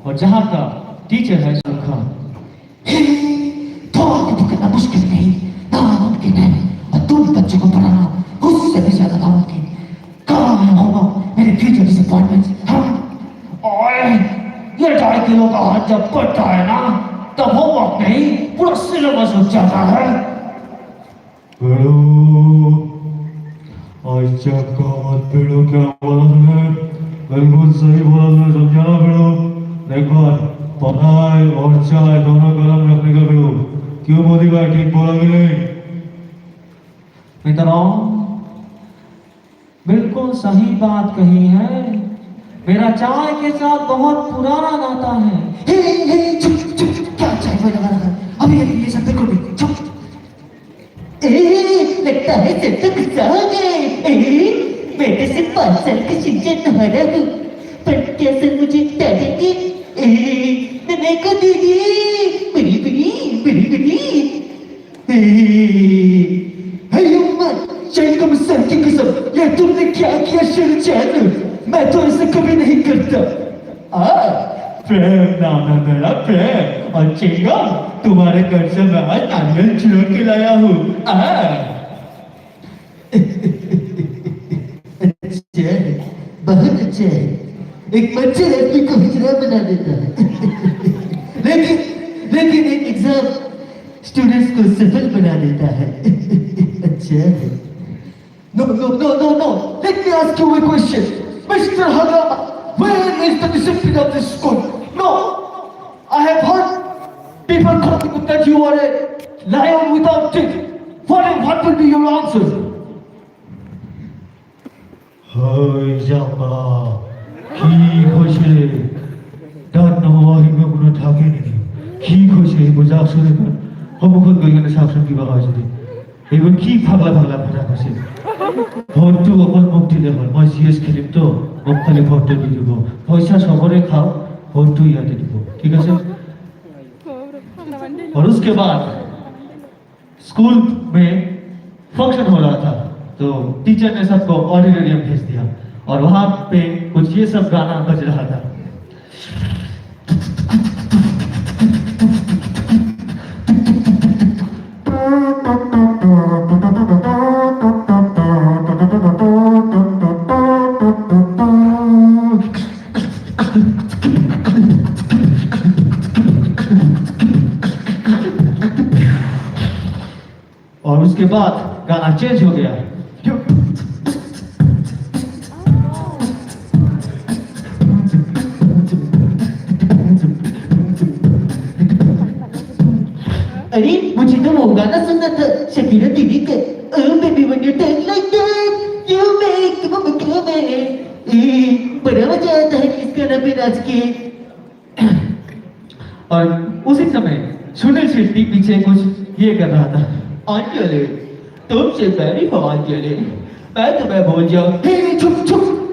और जहाँ का टीचर है सूखा। तो आपको पकड़ना मुश्किल नहीं, नामुमकिन है, और तुम बच्चों को पढ़ाना उससे भी ज्यादा नामुमकिन। कहाँ है होगा मेरे फ्यूचर डिसअपॉइंटमेंट्स? हाँ, ओए, ये 2.5 किलो का हाथ जब पड़ता है ना, तब होमवर्क नहीं पूरा सिलेबस उठ जाता है। हेलो, आज का मत पढ़ो, क्या बोला तुमने? बिल्कुल सही बोला तुमने, समझाना पढ़ो। देखो, पढ़ाई और चाय दोनों कलम रखने का पढ़ो। क्यों मोदी भाई, ठीक बोला कि नहीं? मित्रों, बिल्कुल सही बात कही है। मेरा चाय के साथ बहुत पुराना नाता है। हे चुप चुप, क्या चाय में लगा रखा है? अभी अभी ये सब बिल्कुल भी चुप। लगता है सब तो गुस्सा हो गए। मैं तो सिर्फ 5 साल का शिक्षा तुम्हारा हूँ, पर क्या सर मुझे डांटेंगे? नन्हे को दीदी, बड़ी बड़ी बड़ी बड़ी। हे उम्मत, शैलकम सर की कसम, ये तुमने क्या किया शिरचैन? मैं तो ऐसे कभी नहीं करता। प्रेम नाम है मेरा, प्रेम। और चिंगम, तुम्हारे घर से मैं आज नारियल चुरा के लाया हूँ। अच्छा है, बहुत अच्छा है। एक मच्छर आदमी को हिजड़ा बना देता है। लेकिन एक एग्जाम स्टूडेंट्स को सफल बना देता है। अच्छा है। No. Let me ask you a question. Mr. Hagama, where is the discipline of this school? No. I have heard people calling that you are a lion without teeth. What will be your answer? Hi জাম্বা, কি কৈছে? তাত নমহিমা কোনো থাকে নেকি? কি কৈছে বুজাওক চোন এখন। সন্মুখত গৈ কেনে চাওকচোন কিবা হয় যদি। এইবোৰ কি ভাগলা ভাগলা কথা কৈছে? ভোটটো অকল মোক দিলে হ'ল, মই জিএছ খেলিম তো, মোক খালি ভোটটো দি দিব। পইচা চবৰে খাও, ভোটটো ইয়াতে দিব, ঠিক আছে? और उसके बाद स्कूल में फंक्शन हो रहा था, तो टीचर ने सबको ऑडिटोरियम भेज दिया और वहां पे कुछ ये सब गाना बज रहा था। और उसके बाद गाना चेंज हो गया। अरे मुझे तो वो गाना सुनना था शकीरा दीदी का। Oh baby when you talk like that you make me come बड़ा मजा आता है इस गाना पे नाच के। और उसी समय सुनील शेट्टी पीछे कुछ ये कर रहा था। अंजलि, तुमसे बड़ी हो अंजलि, मैं तुम्हें भूल जाऊं। चुप,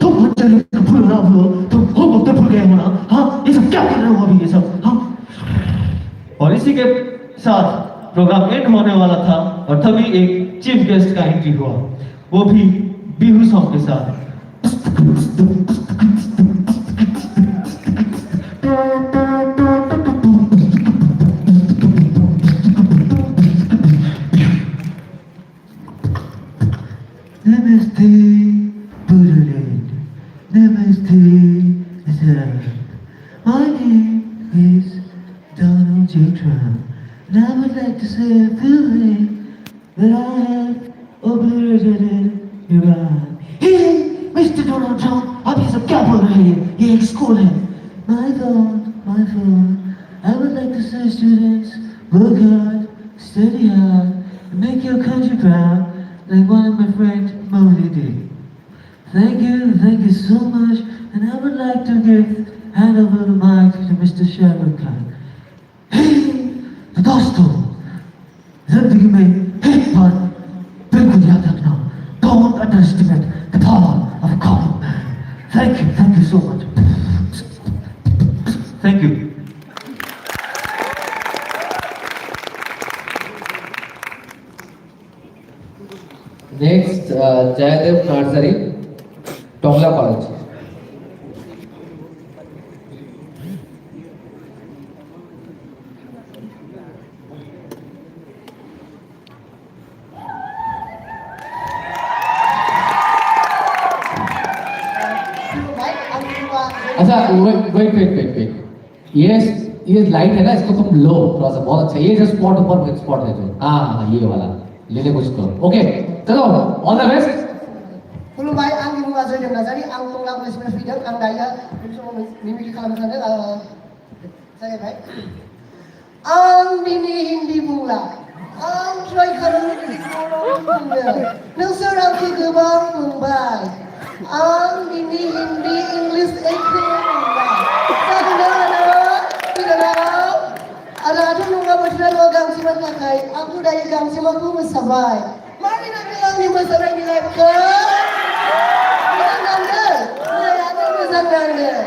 तुम अंजलि को भूल ना भूलो, तुम होमवर्क तो भूल गए हो ना? हाँ, ये सब क्या कर रहे हो अभी ये सब? हाँ। और इसी के साथ प्रोग्राम एंड होने वाला था और तभी एक चीफ गेस्ट का एंट्री हुआ, वो भी बिहू सॉन्ग के साथ। नमस्ते Buddhaland, Namaste Sir. My name is Donald J. Trump, and I would like to say a few things that I have obliterated your mind. Hey, Mr. Donald Trump, आप ये सब क्या बोल रहे हैं? ये एक स्कूल है। My fault. I would like to say, students, work hard, study hard, and make your country proud, like one of my friends Modi did. Thank you so much, and I would like to hand over the mic to Mr. Sherman Khan. Hey, तो दोस्तों, जिंदगी में एक बात बिल्कुल याद रखना, don't underestimate the power of a common man. Thank you so much. Thank you. Next Jaydev nursery, Tongla college. अच्छा वेट ये लाइट है ना, इसको तुम लो थोड़ा सा, बहुत अच्छा, ये जो स्पॉट ऊपर स्पॉट है जो, हाँ ये वाला लेने कोशिश करो। ओके चलो, ऑल द बेस्ट। खुलुमबाय, आंनि मुङा जयदेब नार्जारि, आं टंला कलेजनिफ्राय फैदों। आं दायो बे समाव मिमिक्रि खालामनो सानदों। जागायबाय। आं दिनै हिन्दी बुंला, आं ट्राइ खालामनो बर' बुंदों। नोंसोर आंखौ गोबां बुंबाय, आं दिनै हिन्दी इंलिश एखे बुंबाय। जागोन ना फैगोनाव आंहाथ' नङा बोथोराल' गांजेमानि थाखाय आंथ' दायो गांजेमाखौ मोसाबाय। मारै नांदों आंनि मोसानायनि लाइफखौ? मोजां नांदों? मोजां नांदों।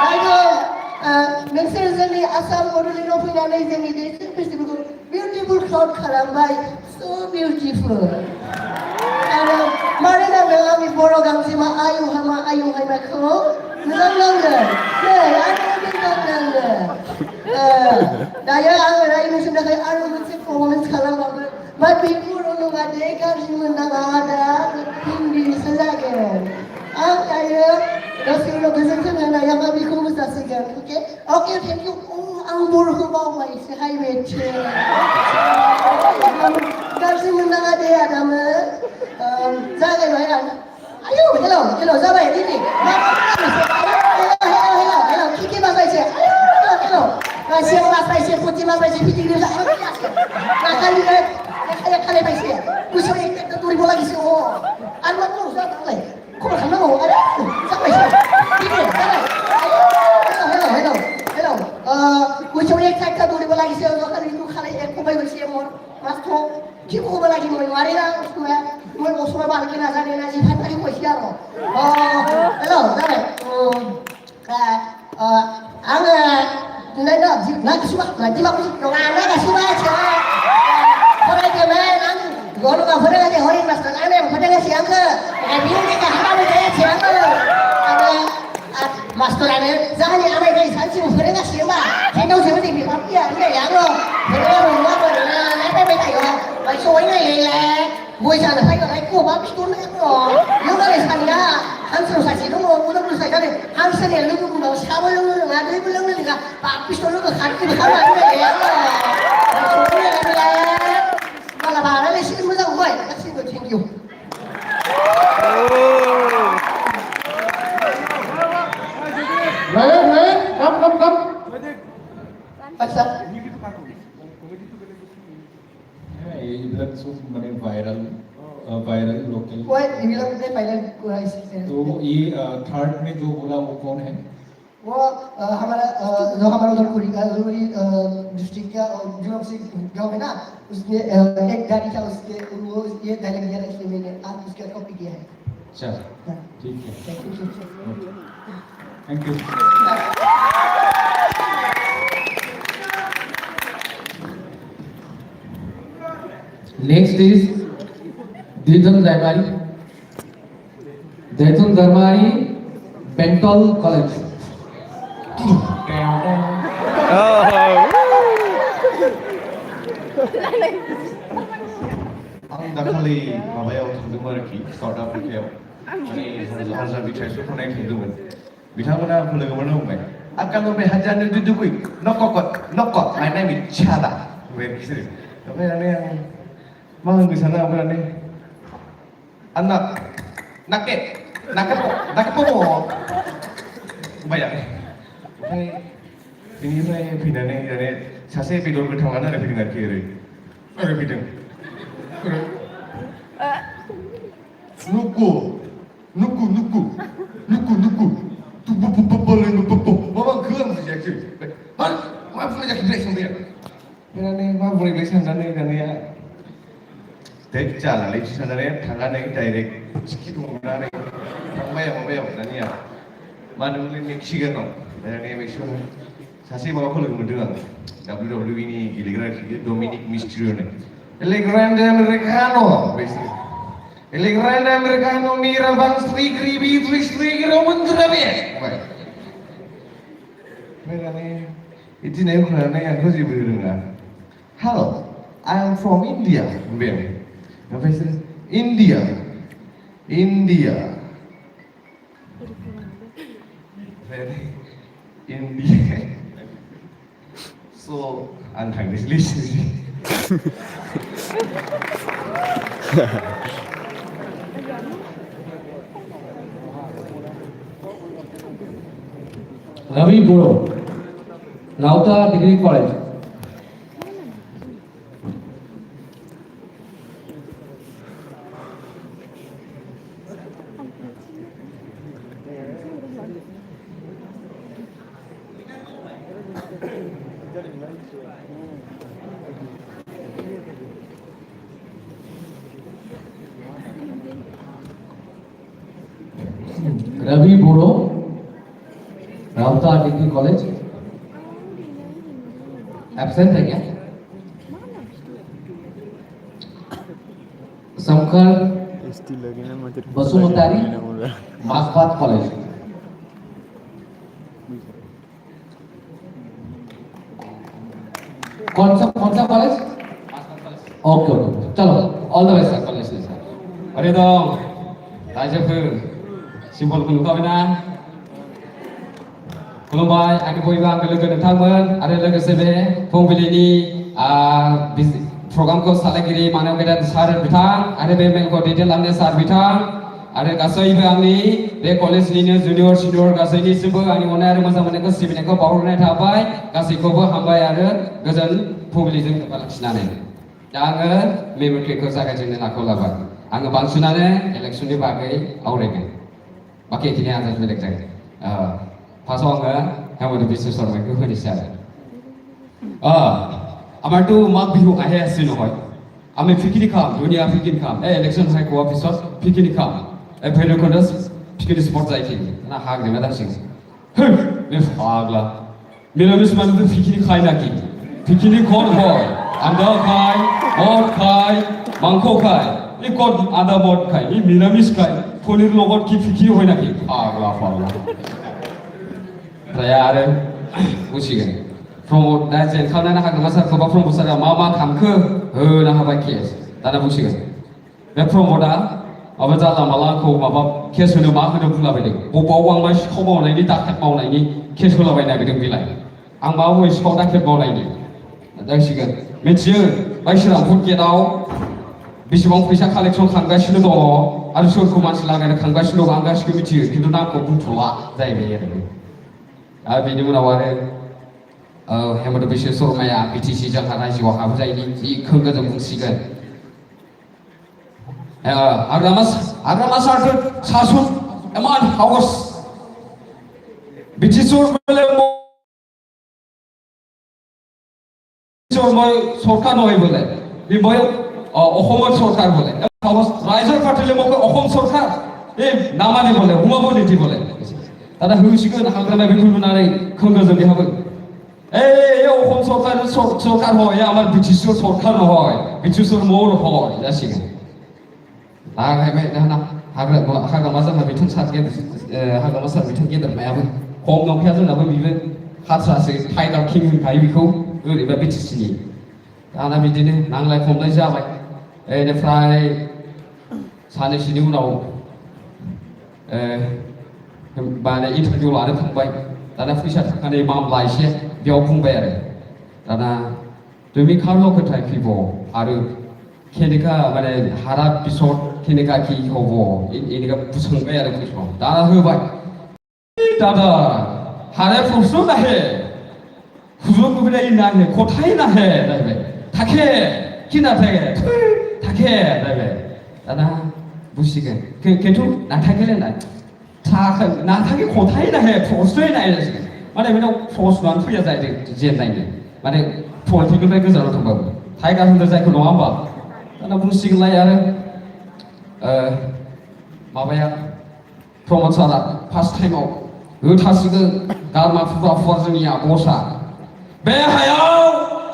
दायो नोंसोर जोंनि आसाम बड'लेण्डआव फैनानै जोंनि देरसिन फेस्टिभेलखौ बिउटिफुल क्राउड खालामबाय। स' बिउटिफुल। आरो मारै नांदों आंनि बर' गांजेमा आयु हायमाखौ? मोजां नांदों। नै आंबो मोजां नांदों। दायो आङो दायो नोंसोरनि थाखाय आरो मोनसे पारफरमेन्स खालामबावगोन। बाट बे बर' नङा दे, गाज्रि मोननाङा दा, हिन्दीसो जागोन। आं दायो दसे उनाव गोजोन्थों होनायाव बेखौ मोसासिगोन। अके थेंक इउ। आं बर'खौ बावबायसोहाय बेथि। गाज्रि मोननाङा दे आदामोन। जागायबाय आं। आयौ हेल' जाबाय रेडि। हेल' किके बाजायसे। हेल' सिगां लास्रायसे फुथि लास्रायसे फिथिख्रि नाखालिनो लेखाया खालायबायसे गोसोआव एकटा दरिब' लागिसे आरो मा बुंनांगौ जाबाय खबर खालामनांगौ आरो जाबायसो जाबाय। हेल' गोसोआव एकटा दरिब' लागिसे खालिखौ खालाय एखबाय मोनसे मास्टर किखौबो लागि मोन मारेना उसुया मोन असमा बालके नाजाने ना जिफान खालि कइसे आरो हेल' जाबाय। आङो नागासिमा नङा नागासिमा फरायदोंमोन आं गल'गा फोरोङाखै हरिन मास्टार आंनो फोरोङासै आंखौ बिनि थाखाय हाबाबो जायासै आङो मास्टारानो जाहानि आमाय जायो सानसेबो फोरोङासै होमबा हिन्जाव जेबो नै बिफा फैया होनलाय आङो फोरोङाबो नुवाबो नायबाय थायो ओमफ्राय सहैनायलाय गय जानो फैबाय गोबां फिथर लोंनानै सानैया हांसो सासे दङ उदालगुरि सासे हांसोनि लोगो बुंबाव साबो लोंनो रोङा दैबो लोंनो रोङा बाप पिस्टल लोगो खाथिबो खालामनानै मालाबा रायलायसिगोन मोजां मोनबाय गासिबो थेंक इउ। कम आচ্ছা এইবিলাক চব মানে ভাইরাল वायरल लोकल। कोई इविला में फाइनल कराइए। तो ये थर्ड में जो बोला वो कौन है? वो हमारा जो हमारा उधर डिस्ट्रिक्ट का जो गाँव है ना उसमें एक गाड़ी था उसके वो ये डायलॉग दिया था इसलिए मैंने आज उसका कॉपी किया है। अच्छा ठीक है, thank you. Thank you. Next is दैथुन दरबारी बेंटल कॉलेज। आं दाखालि माबायाव थांदोंमोन आरोखि साउथ आफ्रिकायाव माने हारजा बिट्राइसफोर फरायनो थांदोंमोन। बिथांमोना आंखौ लोगो मोननो हमबाय आकानो बे हाजानो दुदुकुइ नकक माय नेम इज चादा ओमफ्राय बिसोरो ओमफ्राय माने आं मा होननो सानो ओमफ्राय माने आंना नाके पमो बुंबाय आं ओमफ्राय बेनिफ्राय फैनानै माने सासे बेदर गोथां लानानै फैदों आरोखि ओरै फैदों nuku mama kelam saja tu मा बुंनाय जाखो संदैया फैनानै मा बुंनायलाय साननानै दानिया देख जालालै साननानै थांनानै डाइरेक्ट टिकेट हमनानै थांबाय आं दानिया मा होनोमोनलाय मेक्सिकानाव दानिया मेक्सिकानाव सासे माबाखौ लोगो मोनदों आं WWE नि गेलेग्रा आरोखि डमिनिक मिस्ट्रिय'नो El grande americano, el grande americano mira van strik Roman Travis. Merane, itu nih karena aku sih berdengar. Hello, I am from India. Bem, apa sih? India. in the so I'm trying to listen. Ravi Buro, Rauta Degree College. Ravi Buro, Rauta Degree College. Absent है क्या? Samkar Basumantari, Masbat College. कौन सा college? Okay okay चलो all the best sir college से sir अरे दं रायजोफोर सिम्बलखौ नुखाबायना खुलुमबाय आंनि बयबो आंगो लोगो नोंथांमोन आरो लोगोसे बे फुंबिलिनि प्रग्रामखौ सालायगिरि मानव गेदेर सार बिथां आरो बे मेलखौ दैदेनलांनो सार बिथां आरो गासैबो आंनि बे कलेजनिनो जुनियर सिनियर गासैनिसिमबो आंनि अननाय आरो मोजां मोननायखौ सिबिनायखौ बावहरनाय थाबाय गासैखौबो हामबाय आरो गोजोन फुंबिलिजों लोब्बा लाखिनानै दा आङो मेम'रिखौ जागायजेननो आखायाव लाबाय आङो बांसिनानो इलेक्सननि बागै आवरायगोन बाखि एखिनि आनजाद बेलेग जागोन फार्स्टआव आङो हेमन्त बिश्व शर्माखौ होनोसै आरो আমাৰতো মাঘ বিহু আহে আছে নহয় আমি পিকনিক খাম দুনিয়া পিকনিক খাম ইলেকশ্যন সাইকোৱা পিছত পিকনিক খাম ভৈৰৱকুণ্ড পিকনিক স্পট যায় কি না হাগনে দাসিং হে बे फाग्ला मिरामिस माने पिकनिक खाय नाকি पिकनिक कोन হয় आंदा खाय मद खाय मांस खाय इ कोन आदा मद खाय इ मिरामिस खाय पनिर লগত কি पिकनिक হয় नाকি फाग्ला फाग्ला राया आरो बुजिगोन प्रमोद दा जेनखानानै हाग्रामा सारखौबा प्रमोद सारा मा खामखो होनो हाबाय केस दाना बुजिगोन बे प्रमोदा माबा जाला मालाखौ माबा केस होनो मा होनो बुंलाबायदों बबाव आं मा सिखाव मावनायनि दाखेट मावनायनि केस होलाबाय नागिरदों बेलाय आं मा बबाव सिखाव दाखेट मावनायनि जासिगोन मिथियो बायसिरामपुर गेटआव बेसेबां फैसा कालेक्सन खालामगासिनो दङ आरो सोरखौ मानसि लागायनो खालामगासिनो दं आं गासिबो मिथियो खिन्थु नामखौ बुंथ'ला जाहैबाय आरो बेनि उनाव आरो हेमन्त बिश्व शर्माया बिटिसि जोंहा रायजोआव हाबजायैनि जि खोंगोजों बुंसिगोन हाग्रामा सासन एमान हाउस बिटिसि सरकार নহয় বোলে মই অসমৰ চৰকাৰ বোলে ৰাইজৰ পাৰ্টিলে মোক অসম চৰকাৰ এই নামানি বোলে হুমাব নিদি বোলে দাদা হৈছিগোন হাগ্ৰামা बेखौ नुनानै खोंगोजों बेहाबो এই অসম চৰকাৰ হয় আমাৰ বিটিসি চৰকাৰ নহয় বিটিসি মোৰ হয় जासिगोन लागायबाय दाना हाग्रामा जोंहा बिथां हाग्रामा सार बिथां गेदेरमायाबो खम नंखाया जोंनाबो बिबो हाथ्रासो टाइगार किं होनखायो बेखौ ओरैबा बिटिसिनि दाना बिदिनो नांलाय खमलाय जाबाय बेनिफ्राय साननैसोनि उनाव माने इन्टारभिउ लानो थांबाय दाना फैसा थाखानि मामला एसे बेयाव बुंबाय आरो दाना 对面看到个台皮包，还有看那个嘛嘞，哈拉比说看那个皮好不？那个不成个呀的皮包，当然好吧。दादा हारे फुसु ना है फुसु को भी ना है कोठाई ना है दाबे थाके किना थाके दाबे दाना बुसिगोन केन्तु ना थाकेले ना थाके ना थाके कोठाई ना है फुसु ना है माने बेनाव फुसु ना फैया जायदों जेननायनि माने पलिटिकनिफ्राय गोजानाव थांबाबो टाइगार होनदों जायखौ नङा होमबा दाना बुंसिगोनलाय आरो माबाया प्रमद सारा फार्स्ट टाइमाव होथारसिगोन गारमा फुरा फुवार जोंनिया बसा बे हायाव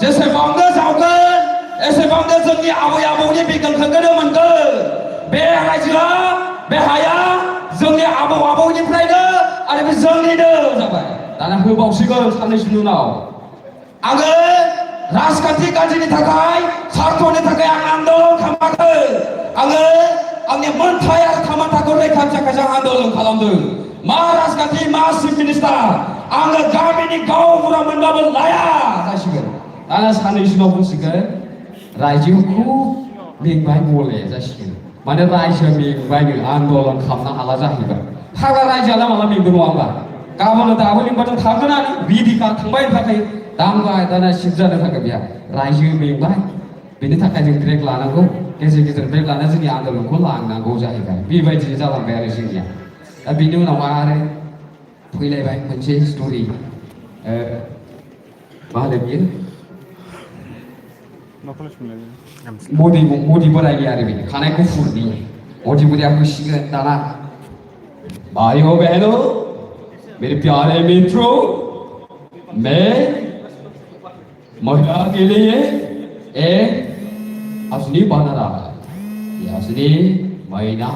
जेसेबांनो जावगोन एसेबांनो जोंनि आबै आबौनि बिगियानखौनो मोनगोन बे रायजोआ बे हाया जोंनि आबौ आबौनिफ्रायनो आरो बे जोंनिनो जाबाय दाना होबावसिगोन साननैसोनि उनाव आङो राजखान्थि गाज्रिनि थाखाय सार्थनि थाखाय आं आन्दोलन खालामाखै आङो आंनि मोनथाय आरो थामान्थाखौ रैखाथि थाखाय आं आन्दोलन खालामदों मा राजखान्थि मा चिफ मिनिस्टार आङो गामिनि गावबुरा मोनबाबो लाया जासिगोन दाना साननैसोनाव बुंसिगोन रायजोखौ मेंबाय बले जासिगोन माने रायजोआ मेंबायनो आन्दलन खालामनो हाला जाहैबाय फाग्ला रायजोआलाय माला मेंगोन नङा होमबा गाबोन दाबो लिंबाथ' थागोनानो बिदि थांबाय थाखायो दांबाय दाना सिट जानो थाखाय बेहा रायजो मेंबाय बेनि थाखाय जों ब्रेक लानांगौ गेजेर गेजेर ब्रेक लाना जोंनि आन्दलनखौ लांनांगौ जाहैबाय बेबायदि जालांबाय आरो जोंनिया दा बिनि उनाव आरो फैलायबाय मोनसे स्ट'रि मा होनो बियो मदि बोरायनि आरो बे खानाय गुफुरनि मदि बोराया फैसिगोन दाना भाइयों बहनों मेरे प्यारे मित्रों मैं महिला के लिए एक असली बना रहा है ये असली महिला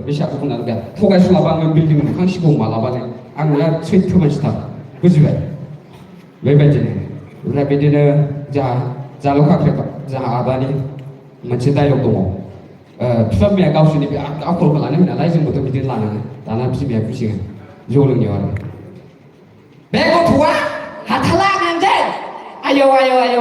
बैसागु बुंनानै गैया थगायसुलाबा आङो बिल्डिं लुखांसिगौ मालाबानो आङो सैथो मानसिथार बुजिबाय बेबायदिनो ओमफ्राय बिदिनो जोंहा जालु खाख्रेब जोंहा आदानि मोनसे डायलग दङ बिफा बिमाया गावसोरनि बे आखलखौ लानो होयो नालाय जोंबोथ' बिदिनो लानाङो दाना बिमाया बुजिगोन जौ लोंनायाव आरो बे गथ'आ हाथाला होननानै आयौ आयौ आयौ